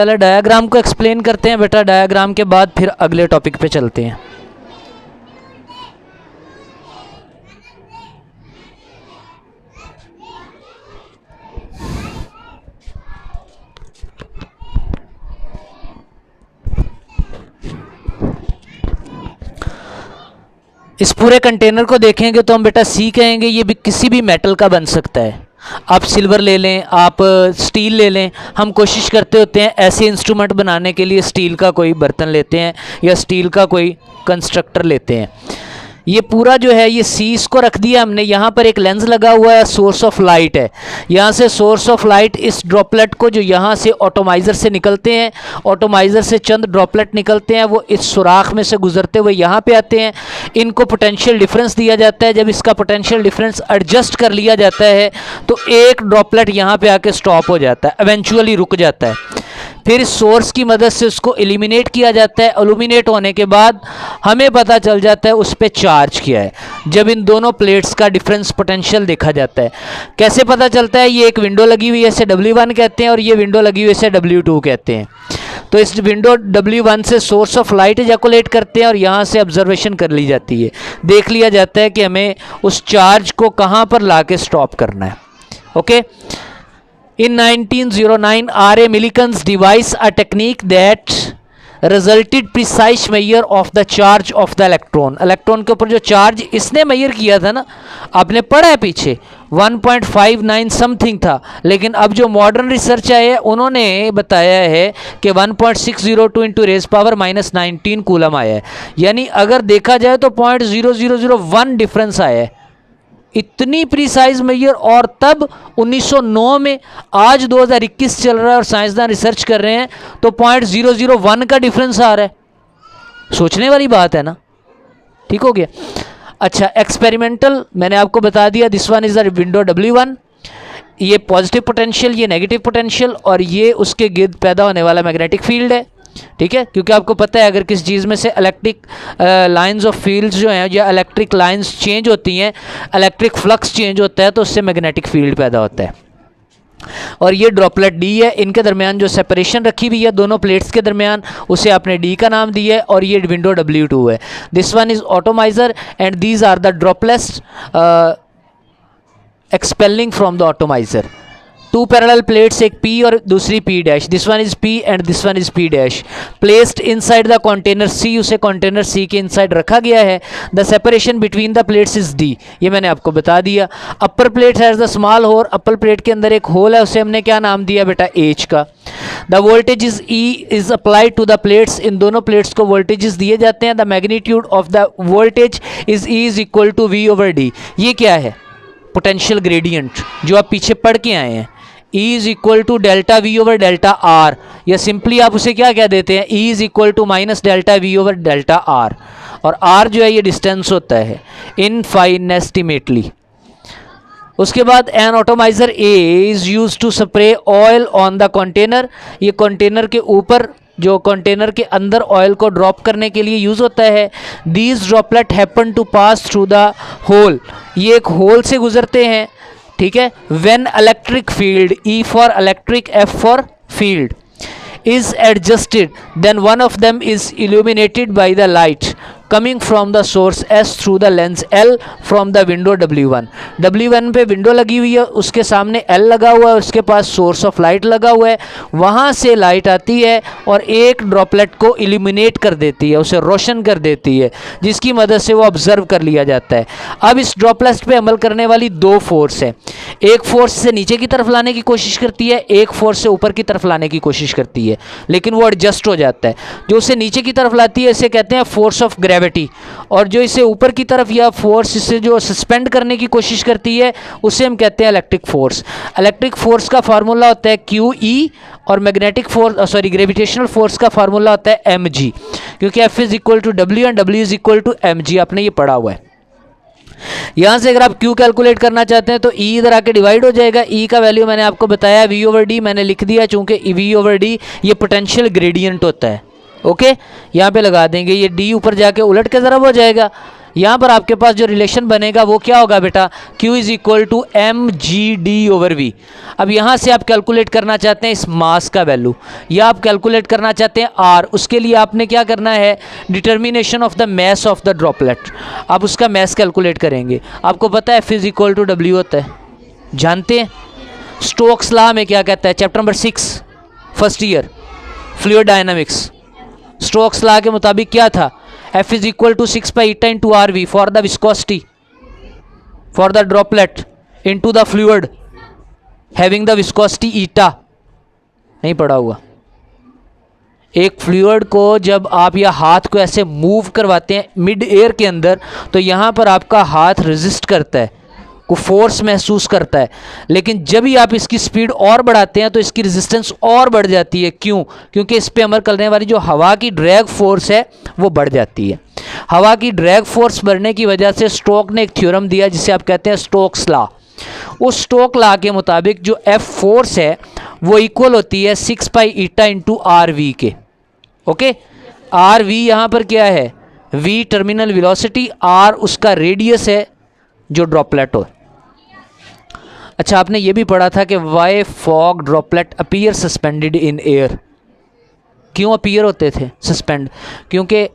पहले डायग्राम को एक्सप्लेन करते हैं बेटा, डायग्राम के बाद फिर अगले टॉपिक पे चलते हैं। इस पूरे कंटेनर को देखेंगे तो हम बेटा सी कहेंगे, ये भी किसी भी मेटल का बन सकता है। आप सिल्वर ले लें, आप स्टील ले लें। हम कोशिश करते होते हैं ऐसे इंस्ट्रूमेंट बनाने के लिए स्टील का कोई बर्तन लेते हैं या स्टील का कोई कंस्ट्रक्टर लेते हैं। ये पूरा जो है ये सी इसको रख दिया हमने। यहाँ पर एक लेंस लगा हुआ है, सोर्स ऑफ लाइट है। यहाँ से सोर्स ऑफ लाइट इस ड्रॉपलेट को जो यहाँ से ऑटोमाइज़र से निकलते हैं, ऑटोमाइज़र से चंद ड्रॉपलेट निकलते हैं, वो इस सुराख में से गुजरते हुए यहाँ पे आते हैं। इनको पोटेंशियल डिफरेंस दिया जाता है। जब इसका पोटेंशियल डिफरेंस एडजस्ट कर लिया जाता है तो एक ड्रॉपलेट यहाँ पे आके स्टॉप हो जाता है, इवेंचुअली रुक जाता है। फिर सोर्स की मदद से उसको एलिमिनेट किया जाता है। एलिमिनेट होने के बाद हमें पता चल जाता है उस पर चार्ज क्या है, जब इन दोनों प्लेट्स का डिफरेंस पोटेंशियल देखा जाता है। कैसे पता चलता है? ये एक विंडो लगी हुई है, इसे W1 कहते हैं, और ये विंडो लगी हुई है, इसे W2 कहते हैं। तो इस विंडो W1 से सोर्स ऑफ लाइट इजैकुलेट करते हैं और यहाँ से ऑब्जर्वेशन कर ली जाती है। देख लिया जाता है कि हमें उस चार्ज को कहाँ पर ला के स्टॉप करना है। Okay. In 1909, R.A. Millikan's devised a technique that resulted precise measure of the charge of the electron. Electron के ऊपर जो चार्ज इसने मेजर किया था ना, आपने पढ़ा है पीछे 1.59 समथिंग था, लेकिन अब जो मॉडर्न रिसर्च आए उन्होंने बताया है कि 1.602 इंटू रेज पावर -19 कूलम आया है। यानी अगर देखा जाए तो 0.0001 डिफरेंस आया है। इतनी प्रिसाइज मेजर, और तब 1909 में। आज 2021 चल रहा है और साइंसदान रिसर्च कर रहे हैं तो 0.001 का डिफरेंस आ रहा है। सोचने वाली बात है ना। ठीक हो गया। अच्छा, एक्सपेरिमेंटल मैंने आपको बता दिया। This one is the window W1। ये पॉजिटिव पोटेंशियल, ये नेगेटिव पोटेंशियल, और ये उसके गिर्द पैदा होने वाला मैग्नेटिक फील्ड है। ठीक है, क्योंकि आपको पता है अगर किसी चीज़ में से इलेक्ट्रिक लाइंस ऑफ फील्ड्स जो हैं या इलेक्ट्रिक लाइंस चेंज होती हैं, इलेक्ट्रिक फ्लक्स चेंज होता है, तो उससे मैग्नेटिक फील्ड पैदा होता है। और ये ड्रॉपलेट D है, इनके दरमियान जो सेपरेशन रखी हुई है दोनों प्लेट्स के दरमियान, उसे आपने D का नाम दिया है, और ये विंडो W2 है। This one is atomizer and these are the droplets expelling from the atomizer. Two parallel plates, एक P और दूसरी P dash. This one is P and this one is P dash. Placed inside the container C, उसे container C के inside रखा गया है। The separation between the plates is D, ये मैंने आपको बता दिया। Upper plate has the small hole, upper plate के अंदर एक होल है, उसे हमने क्या नाम दिया बेटा? H का। The voltage is E is applied to the plates, इन दोनों प्लेट्स को वोल्टेजेस दिए जाते हैं। The magnitude of the voltage is E is equal to V over D। ये क्या है? पोटेंशियल ग्रेडियंट, जो आप पीछे पढ़ के आए हैं। E is equal to delta V over delta R, या सिंपली आप उसे क्या कह देते हैं? E is equal to minus delta V over delta R, और R जो है ये डिस्टेंस होता है इनफाइनेस्टिमेटली। उसके बाद an atomizer A is use to spray oil on the container. ये कंटेनर के ऊपर, जो कंटेनर के अंदर ऑयल को ड्रॉप करने के लिए यूज़ होता है। These droplet happen to pass through the hole, ये एक होल से गुजरते हैं। ठीक है। When electric field, E for electric, F for field, is adjusted, then one of them is illuminated by the light coming from the source S through the lens L from the window W1। W1 पे window लगी हुई है, उसके सामने L लगा हुआ है, उसके पास सोर्स ऑफ लाइट लगा हुआ है। वहाँ से लाइट आती है और एक ड्रॉपलेट को इल्यूमिनेट कर देती है, उसे रोशन कर देती है, जिसकी मदद से वो ऑब्जर्व कर लिया जाता है। अब इस ड्रॉपलेट पे अमल करने वाली दो फोर्स है। एक फोर्स से नीचे की तरफ लाने की कोशिश करती है, एक फोर्स से ऊपर की तरफ लाने की कोशिश करती है, लेकिन वो एडजस्ट हो जाता है। जो उसे नीचे की तरफ लाती है इसे कहते हैं फोर्स ऑफ ग्रेविटी, और जो इसे ऊपर की तरफ या फोर्स इसे जो सस्पेंड करने की कोशिश करती है उसे हम कहते हैं इलेक्ट्रिक फोर्स। इलेक्ट्रिक फोर्स का फार्मूला होता है QE, और मैग्नेटिक फोर्स ग्रेविटेशनल फोर्स का फार्मूला होता है mg, क्योंकि F is equal to W and W is equal to mg, आपने ये पढ़ा हुआ है। यहाँ से अगर आप Q कैलकुलेट करना चाहते हैं तो E इधर आके डिवाइड हो जाएगा। E का वैल्यू मैंने आपको बताया V ओवर D, मैंने लिख दिया, चूंकि V ओवर D ये पोटेंशियल ग्रेडियंट होता है। ओके, यहाँ पे लगा देंगे, ये D ऊपर जाके उलट के ज़रा हो जाएगा, यहाँ पर आपके पास जो रिलेशन बनेगा वो क्या होगा बेटा, Q is equal to M G D over V. अब यहाँ से आप कैलकुलेट करना चाहते हैं इस मास का वैल्यू, या आप कैलकुलेट करना चाहते हैं R, उसके लिए आपने क्या करना है, determination of the mass of the droplet, आप उसका मैस कैलकुलेट करेंगे। आपको पता है F is equal to W होता है, जानते हैं। स्टोक्स लॉ में क्या कहता है, chapter number 6 first year fluid dynamics, Stokes law के मुताबिक क्या था, F is equal to 6 pi eta into R V for the viscosity for the droplet into the fluid having the viscosity eta. नहीं पढ़ा हुआ। एक फ्लूइड को जब आप या हाथ को ऐसे मूव करवाते हैं मिड एयर के अंदर, तो यहाँ पर आपका हाथ रेजिस्ट करता है, को फोर्स महसूस करता है, लेकिन जब ही आप इसकी स्पीड और बढ़ाते हैं तो इसकी रेजिस्टेंस और बढ़ जाती है। क्यों? क्योंकि इस पे अमल करने वाली जो हवा की ड्रैग फोर्स है वो बढ़ जाती है। हवा की ड्रैग फोर्स बढ़ने की वजह से स्टोक ने एक थ्योरम दिया जिसे आप कहते हैं स्टोक्स लॉ। उस स्टोक लॉ के मुताबिक जो F फोर्स है वो इक्वल होती है 6 pi eta into R we के। ओके, आर वी यहाँ पर क्या है, V टर्मिनल वेलोसिटी, R उसका रेडियस है जो ड्रॉपलेट हो। अच्छा, आपने ये भी पढ़ा था कि why fog droplet appear suspended in air. क्यों अपीयर होते थे सस्पेंड? क्योंकि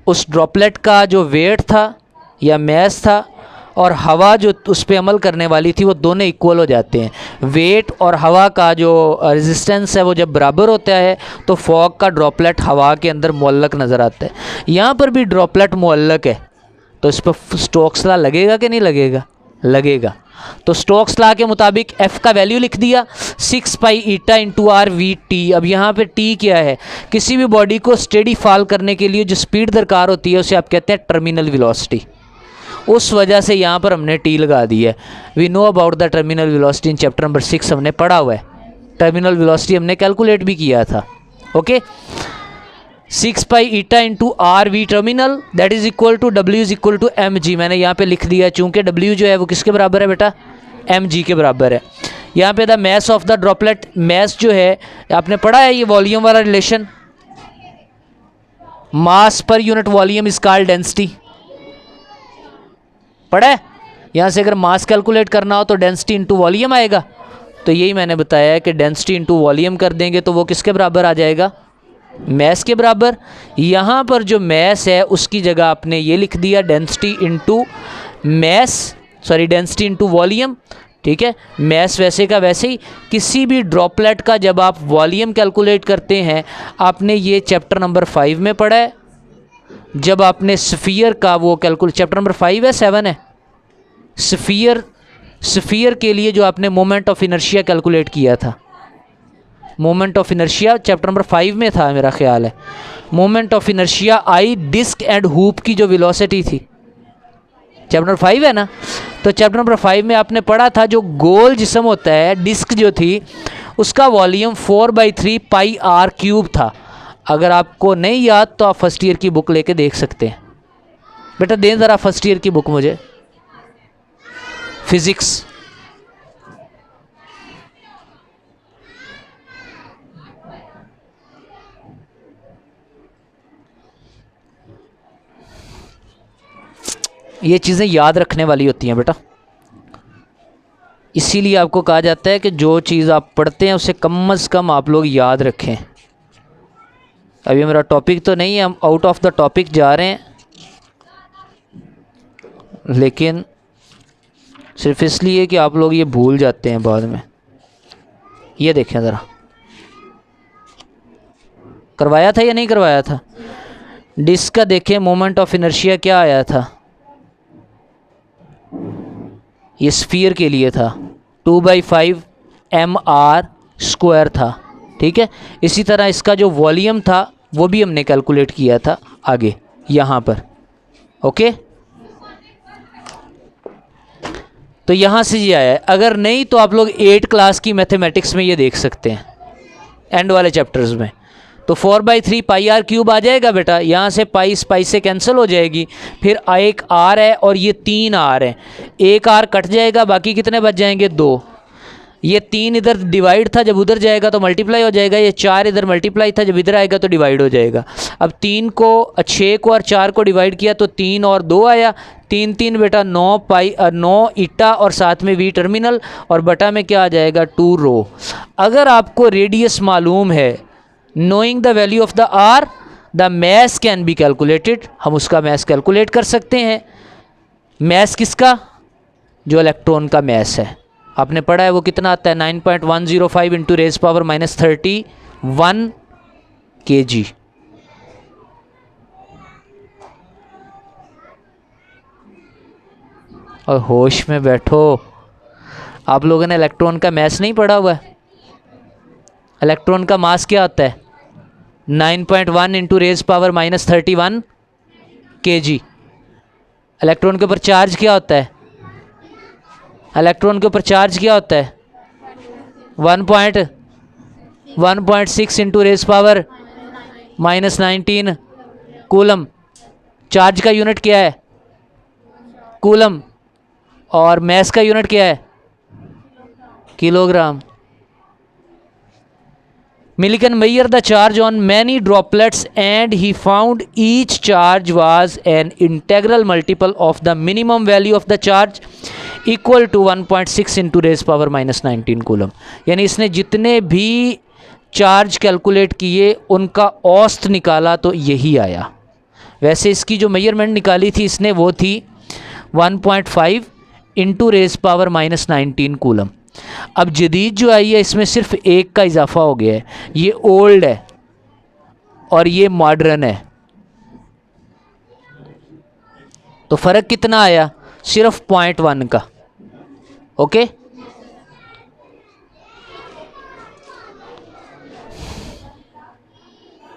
उस ड्रॉपलेट का जो वेट था या मैस था और हवा जो उस पर अमल करने वाली थी वो दोनों इक्वल हो जाते हैं। वेट और हवा का जो रेजिस्टेंस है वो जब बराबर होता है तो फॉग का ड्रॉपलेट हवा के अंदर मुअल्लक नज़र आता है। यहाँ पर भी ड्रॉपलेट मुअल्लक है, तो इस पर स्टोक्स लॉ लगेगा कि नहीं लगेगा? लगेगा। तो स्टोक्स लॉ के मुताबिक F का वैल्यू लिख दिया 6 pi eta into R V T. अब यहाँ पे T क्या है, किसी भी बॉडी को स्टेडी फॉल करने के लिए जो स्पीड दरकार होती है उसे आप कहते हैं टर्मिनल वेलोसिटी। उस वजह से यहाँ पर हमने T लगा दी है। We know about the terminal velocity in chapter number 6, हमने पढ़ा हुआ है। टर्मिनल वेलोसिटी हमने कैलकुलेट भी किया था। Okay, 6 pi eta into R V terminal that is equal to W is equal to M G. मैंने यहाँ पे लिख दिया चूँकि W जो है वो किसके बराबर है बेटा, mg के बराबर है। यहाँ पे the mass of the droplet, mass जो है आपने पढ़ा है ये वॉल्यूम वाला relation, mass per unit volume is called density, पढ़ा है। यहाँ से अगर मास कैलकुलेट करना हो तो डेंसिटी इंटू वॉल्यूम आएगा, तो यही मैंने बताया है कि डेंसिटी इंटू वॉल्यूम कर देंगे तो वो किसके बराबर आ जाएगा, मैस के बराबर। यहाँ पर जो मैस है उसकी जगह आपने ये लिख दिया density into mass, sorry density into volume. ठीक है, मैस वैसे का वैसे ही। किसी भी ड्रॉपलेट का जब आप वॉल्यूम कैलकुलेट करते हैं, आपने ये चैप्टर नंबर 5 में पढ़ा है, जब आपने स्फीयर का वो कैलकुलेट, चैप्टर नंबर 5 है 7 है, स्फीयर के लिए जो आपने मोमेंट ऑफ इनर्शिया कैलकुलेट किया था, moment of inertia chapter number 5 में था मेरा ख्याल है। Moment of inertia I disc and hoop की जो वेलोसिटी थी, चैप्टर नंबर 5 है ना, तो चैप्टर नंबर 5 में आपने पढ़ा था जो गोल जिस्म होता है, डिस्क जो थी उसका वॉल्यूम 4/3 पाई आर क्यूब था। अगर आपको नहीं याद तो आप फर्स्ट ईयर की बुक लेके देख सकते हैं। बेटा दें ज़रा फर्स्ट ईयर की बुक मुझे, फिज़िक्स। ये चीज़ें याद रखने वाली होती हैं बेटा, इसीलिए आपको कहा जाता है कि जो चीज़ आप पढ़ते हैं उसे कम से कम आप लोग याद रखें। अभी मेरा टॉपिक तो नहीं है, हम आउट ऑफ द टॉपिक जा रहे हैं, लेकिन सिर्फ इसलिए कि आप लोग ये भूल जाते हैं बाद में। ये देखें ज़रा, करवाया था या नहीं करवाया था? डिस्क का देखें मोमेंट ऑफ इनर्शिया क्या आया था, ये स्फीयर के लिए था 2/5 mr² था। ठीक है, इसी तरह इसका जो वॉल्यूम था वो भी हमने कैलकुलेट किया था आगे यहाँ पर। ओके, तो यहाँ से ये आया है। अगर नहीं तो आप लोग 8 क्लास की मैथमेटिक्स में ये देख सकते हैं, एंड वाले चैप्टर्स में। तो 4/3 पाई आर क्यूब आ जाएगा बेटा, यहाँ से पाई पाई से कैंसिल हो जाएगी, फिर एक आर है और ये 3 आर है, एक आर कट जाएगा, बाकी कितने बच जाएंगे 2। ये 3 इधर डिवाइड था, जब उधर जाएगा तो मल्टीप्लाई हो जाएगा। ये 4 इधर मल्टीप्लाई था, जब इधर आएगा तो डिवाइड हो जाएगा। अब 3 को 6 को और 4 को डिवाइड किया तो 3 और 2 आया। 3 3 बेटा 9 ईटा और साथ में वी टर्मिनल और बटा में क्या आ जाएगा 2 रो। अगर आपको रेडियस मालूम है, knowing the value of the R the mass can be calculated, हम उसका मैस कैलकुलेट कर सकते हैं। मैस किसका? जो इलेक्ट्रॉन का मैस है, आपने पढ़ा है वो कितना आता है 9.105 इंटू रेज पावर -31 kg। और होश में बैठो, आप लोगों ने इलेक्ट्रॉन का मैस नहीं पढ़ा हुआ है? इलेक्ट्रॉन का मास क्या होता है 9.1 into raise power -31 kg। Electron के ऊपर चार्ज क्या होता है? इलेक्ट्रॉन के ऊपर चार्ज क्या होता है 1.6 into raise power -19 coulomb. Charge का यूनिट क्या है? कूलम। और मैस का यूनिट क्या है? Kilogram. Millikan measured the charge on many droplets and he found each charge was an integral multiple of the minimum value of the charge equal to 1.6 into raised power -19 coulomb. यानी इसने जितने भी charge calculate किए उनका औसत निकाला तो यही आया। वैसे इसकी जो मेजरमेंट निकाली थी इसने वो थी 1.5 इंटू रेज पावर -19 कूलम। अब जदीद जो आई है इसमें सिर्फ एक का इजाफा हो गया है, ये ओल्ड है और ये मॉडर्न है। तो फ़र्क कितना आया? सिर्फ 0.1 का। ओके।